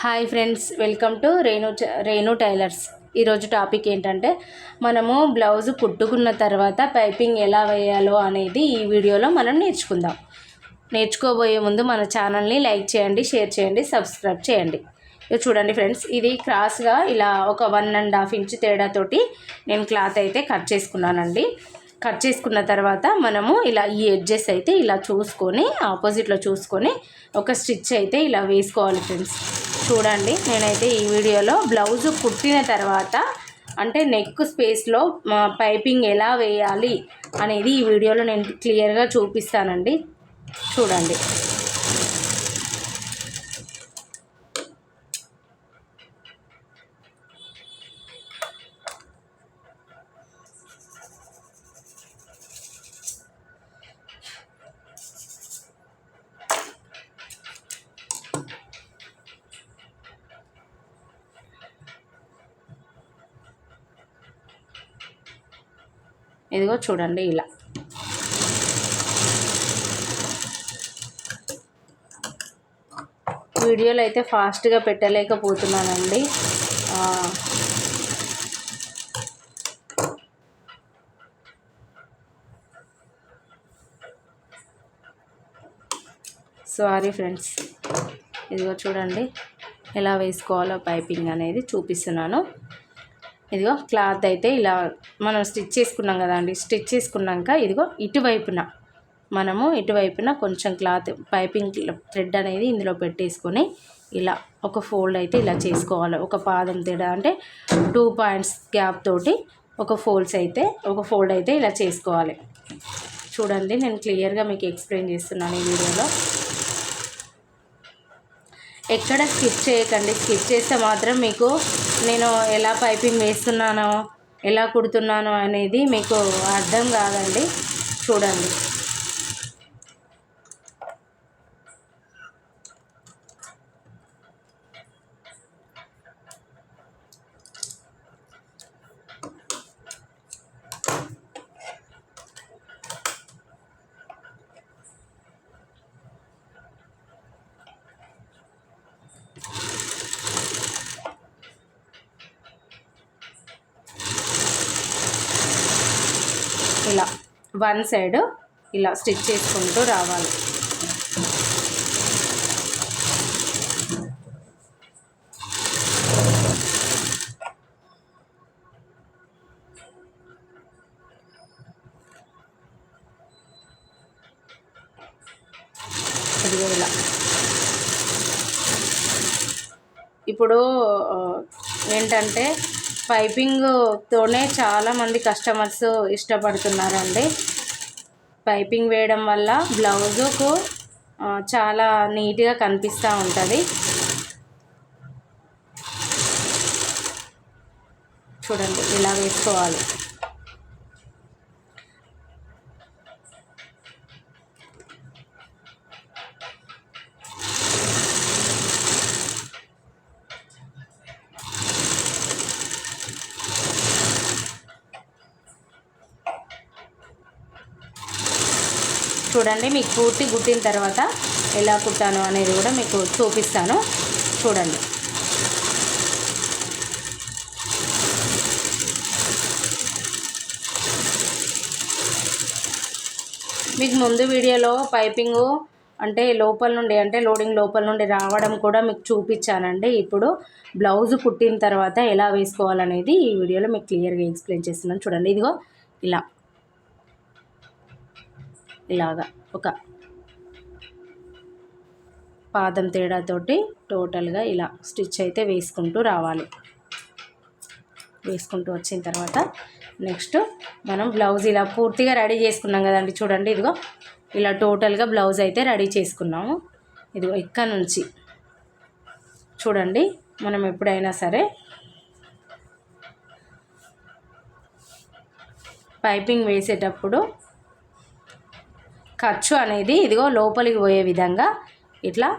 Hi friends, welcome to Renu tailors. ఈరోజు topic ఏంటంటే మనము బ్లౌజ్ కుట్టుకున్న తర్వాత పైపింగ్ ఎలా వేయాలో అనేది ఈ వీడియోలో మనం నేర్చుకుందాం. నేర్చుకోబోయే ముందు మన ఛానల్ని లైక్ చేయండి, షేర్ చేయండి, సబ్స్క్రైబ్ చేయండి. చూడండి ఫ్రెండ్స్, ఇది క్రాస్గా ఇలా ఒక 1.5 ఇంచ్ తేడాతోటి నేను క్లాత్ అయితే కట్ చేసుకున్నానండి. కట్ చేసుకున్న తర్వాత మనము ఇలా ఈ ఎడ్జెస్ అయితే ఇలా చూసుకొని ఆపోజిట్లో చూసుకొని ఒక స్టిచ్ అయితే ఇలా వేసుకోవాలి ఫ్రెండ్స్. చూడండి, నేనైతే ఈ వీడియోలో బ్లౌజ్ కుట్టిన తర్వాత అంటే నెక్ స్పేస్లో పైపింగ్ ఎలా వేయాలి అనేది ఈ వీడియోలో నేను క్లియర్గా చూపిస్తానండి. చూడండి, ఇదిగో చూడండి, ఇలా వీడియోలో అయితే ఫాస్ట్గా పెట్టలేకపోతున్నానండి. సారీ ఫ్రెండ్స్, ఇదిగో చూడండి ఎలా వేసుకోవాలో పైపింగ్ అనేది చూపిస్తున్నాను. ఇదిగో క్లాత్ అయితే ఇలా మనం స్టిచ్ చేసుకున్నాం కదండి. స్టిచ్ చేసుకున్నాక ఇదిగో ఇటువైపున కొంచెం క్లాత్ పైపింగ్ థ్రెడ్ అనేది ఇందులో పెట్టేసుకొని ఇలా ఒక ఫోల్డ్ అయితే ఇలా చేసుకోవాలి. ఒక పాదం తేడా అంటే 2 పాయింట్స్ గ్యాప్ తోటి ఒక ఫోల్డ్ అయితే ఇలా చేసుకోవాలి. చూడండి, నేను క్లియర్గా మీకు ఎక్స్ప్లెయిన్ చేస్తున్నాను ఈ వీడియోలో. ఎక్కడ స్కిప్ చేయకండి. స్కిప్ చేస్తే మాత్రం మీకు నేను ఎలా పైపింగ్ వేస్తున్నానో ఎలా కుడుతున్నానో అనేది మీకు అర్థం కాదండి. చూడండి, ఇలా వన్ సైడ్ ఇలా స్టిచ్ చేసుకుంటూ రావాలి. ఇదిగో ఇలా. ఇప్పుడు ఏంటంటే పైపింగ్తోనే చాలామంది కస్టమర్స్ ఇష్టపడుతున్నారండి. పైపింగ్ వేయడం వల్ల బ్లౌజుకు చాలా నీట్గా కనిపిస్తూ ఉంటుంది. చూడండి, ఇలా వేసుకోవాలి. చూడండి, మీకు పూర్తి కుట్టిన తర్వాత ఎలా కుట్టాను అనేది కూడా మీకు చూపిస్తాను. చూడండి, మీకు ముందు వీడియోలో పైపింగు అంటే లోడింగ్ లోపల నుండి రావడం కూడా మీకు చూపించానండి. ఇప్పుడు బ్లౌజ్ కుట్టిన తర్వాత ఎలా వేసుకోవాలనేది ఈ వీడియోలో మీకు క్లియర్గా ఎక్స్ప్లెయిన్ చేస్తున్నాను. చూడండి, ఇదిగో ఇలాగా ఒక పాదం తేడాతోటి టోటల్గా ఇలా స్టిచ్ అయితే వేసుకుంటూ రావాలి. వేసుకుంటూ వచ్చిన తర్వాత నెక్స్ట్ మనం బ్లౌజ్ ఇలా పూర్తిగా రెడీ చేసుకున్నాం కదండి. చూడండి, ఇదిగో ఇలా టోటల్గా బ్లౌజ్ అయితే రెడీ చేసుకున్నాము. ఇదిగో ఇక్కడ నుంచి చూడండి, మనం ఎప్పుడైనా సరే పైపింగ్ వేసేటప్పుడు ఖర్చు అనేది ఇదిగో లోపలికి పోయే విధంగా ఇట్లా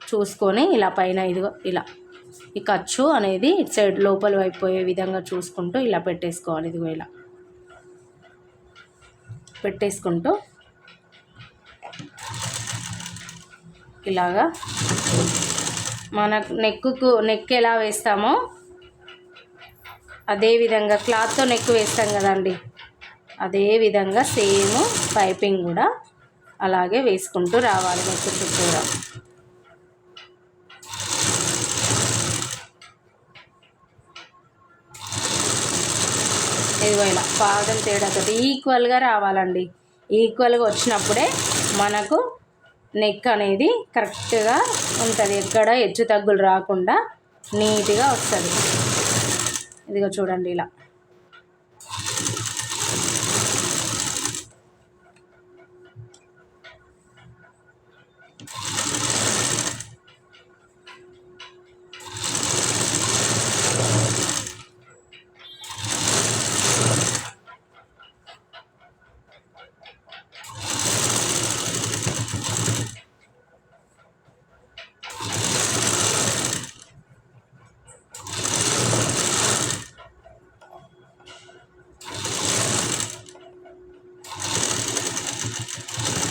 చూసుకొని ఇలా పైన ఇదిగో ఇలా ఈ ఖర్చు అనేది ఇటు సైడ్ లోపల వైపు పోయే విధంగా చూసుకుంటూ ఇలా పెట్టేసుకోవాలి. ఇదిగో ఇలా పెట్టేసుకుంటూ ఇలాగా మన నెక్ ఎలా వేస్తామో అదే విధంగా క్లాత్తో నెక్ వేస్తాం కదండి, అదే విధంగా సేమ్ పైపింగ్ కూడా అలాగే వేసుకుంటూ రావాలి నెక్ చుట్టూరా. ఇదిగో ఇలా పాదం తేడాతో ఈక్వల్గా రావాలండి. ఈక్వల్గా వచ్చినప్పుడే మనకు నెక్ అనేది కరెక్ట్గా ఉంటుంది, ఎక్కడ హెచ్చు తగ్గులు రాకుండా నీట్గా వస్తుంది. ఇదిగో చూడండి ఇలా.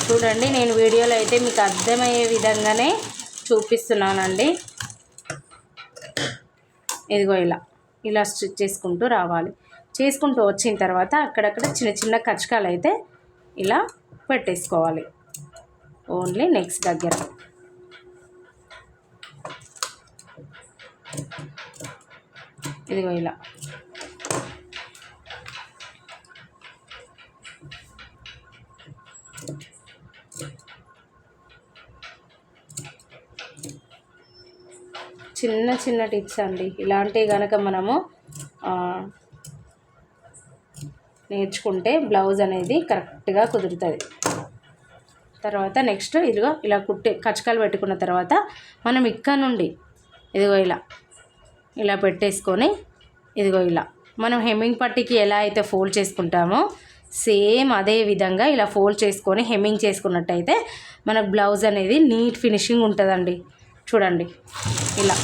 చూడండి, నేను వీడియోలో అయితే మీకు అర్థమయ్యే విధంగానే చూపిస్తున్నానండి. ఇదిగో ఇలా ఇలా స్టిచ్ చేసుకుంటూ రావాలి. చేసుకుంటూ వచ్చిన తర్వాత అక్కడక్కడ చిన్న చిన్న కచకాలు అయితే ఇలా పెట్టేసుకోవాలి, ఓన్లీ నెక్స్ట్ దగ్గర. ఇదిగో ఇలా చిన్న చిన్న టిప్స్ అండి. ఇలాంటివి కనుక మనము నేర్చుకుంటే బ్లౌజ్ అనేది కరెక్ట్గా కుదురుతుంది. తర్వాత నెక్స్ట్ ఇదిగో ఇలా కచకాలు పెట్టుకున్న తర్వాత మనం ఇక్కడ నుండి ఇదిగో ఇలా ఇలా పెట్టేసుకొని ఇదిగో ఇలా మనం హెమ్మింగ్ పట్టీకి ఎలా అయితే ఫోల్డ్ చేసుకుంటామో సేమ్ అదే విధంగా ఇలా ఫోల్డ్ చేసుకొని హెమ్మింగ్ చేసుకున్నట్టయితే మనకు బ్లౌజ్ అనేది నీట్ ఫినిషింగ్ ఉంటుందండి. చూడండి ఇలా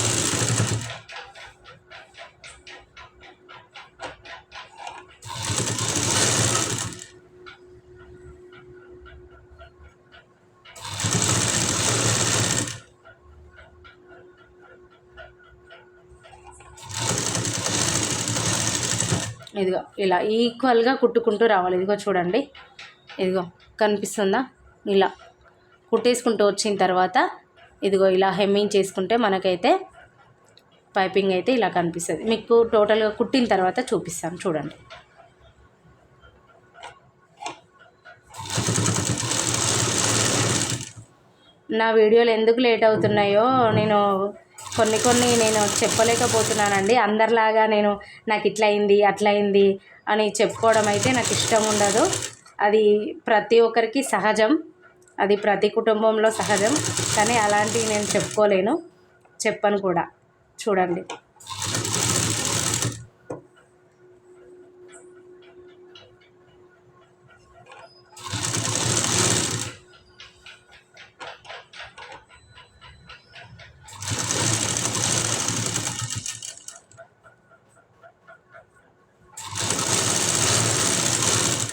ఇదిగో ఇలా ఈక్వల్గా కుట్టుకుంటూ రావాలి. ఇదిగో చూడండి, ఇదిగో కనిపిస్తుందా? ఇలా కుట్టేసుకుంటూ వచ్చిన తర్వాత ఇదిగో ఇలా హెమ్మింగ్ చేసుకుంటే మనకైతే పైపింగ్ అయితే ఇలా కనిపిస్తుంది. మీకు టోటల్గా కుట్టిన తర్వాత చూపిస్తాను చూడండి. నా వీడియోలు ఎందుకు లేట్ అవుతున్నాయో కొన్ని నేను చెప్పలేకపోతున్నానండి. అందరిలాగా నాకు ఇట్లా అయింది అట్లా అయింది అని చెప్పుకోవడం అయితే నాకు ఇష్టం ఉండదు. అది ప్రతి ఒక్కరికి సహజం, అది ప్రతి కుటుంబంలో సహజం. కానీ అలాంటివి నేను చెప్పుకోలేను, చెప్పను కూడా. చూడండి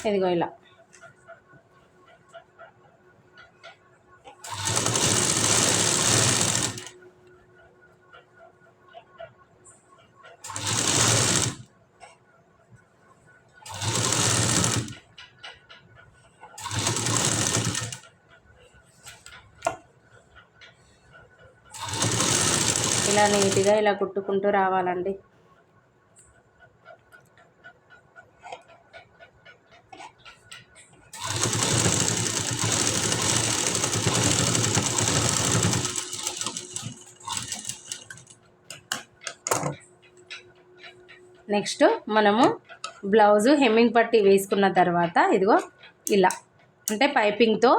ఇదిగో ఇలా ఇలా నీట్గా ఇలా కుట్టుకుంటూ రావాలండి. నెక్స్ట్ మనము బ్లౌజు హెమ్మింగ్ పట్టీ వేసుకున్న తర్వాత ఇదిగో ఇలా అంటే పైపింగ్తో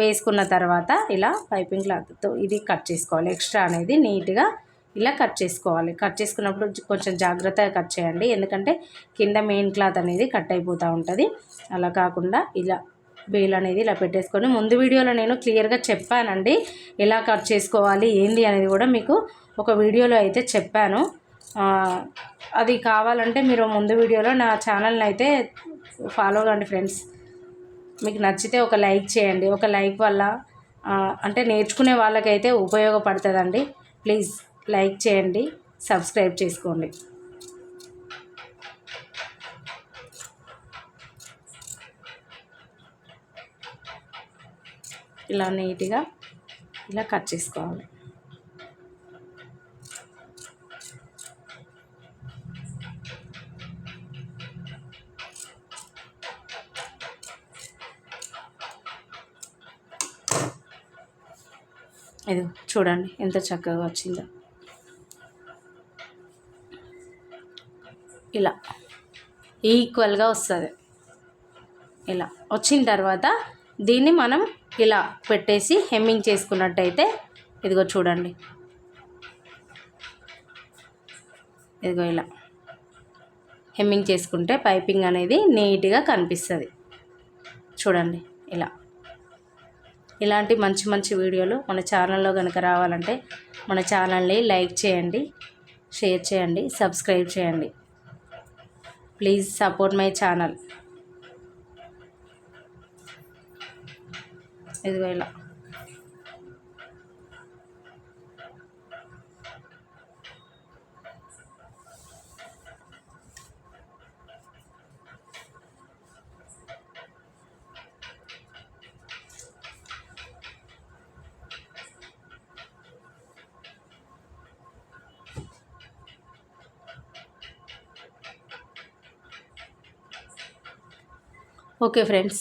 వేసుకున్న తర్వాత ఇలా పైపింగ్ క్లాత్తో ఇది కట్ చేసుకోవాలి. ఎక్స్ట్రా అనేది నీట్గా ఇలా కట్ చేసుకోవాలి. కట్ చేసుకున్నప్పుడు కొంచెం జాగ్రత్తగా కట్ చేయండి, ఎందుకంటే కింద మెయిన్ క్లాత్ అనేది కట్ అయిపోతూ ఉంటుంది. అలా కాకుండా ఇలా బేల్ అనేది ఇలా పెట్టేసుకొని ముందు వీడియోలో నేను క్లియర్గా చెప్పానండి ఎలా కట్ చేసుకోవాలి ఏంటి అనేది కూడా మీకు ఒక వీడియోలో అయితే చెప్పాను. అది కావాలంటే మీరు ముందు వీడియోలో నా ఛానల్ని అయితే ఫాలో కండి ఫ్రెండ్స్. మీకు నచ్చితే ఒక లైక్ చేయండి. ఒక లైక్ వల్ల అంటే నేర్చుకునే వాళ్ళకైతే ఉపయోగపడుతుందండి. ప్లీజ్ లైక్ చేయండి, సబ్స్క్రైబ్ చేసుకోండి. ఇలా నీట్గా ఇలా కట్ చేసుకోవాలి. ఇది చూడండి ఎంత చక్కగా వచ్చిందో. ఇలా ఈక్వల్గా వస్తుంది. ఇలా వచ్చిన తర్వాత దీన్ని మనం ఇలా పెట్టేసి హెమ్మింగ్ చేసుకున్నట్టయితే ఇదిగో చూడండి, ఇదిగో ఇలా హెమ్మింగ్ చేసుకుంటే పైపింగ్ అనేది నీట్గా కనిపిస్తుంది. చూడండి ఇలా. ఇలాంటి మంచి మంచి వీడియోలు మన ఛానల్లో కనుక రావాలంటే మన ఛానల్ని లైక్ చేయండి, షేర్ చేయండి, సబ్స్క్రైబ్ చేయండి. Please support my channel. ఇదిగో ఇలా. Okay friends.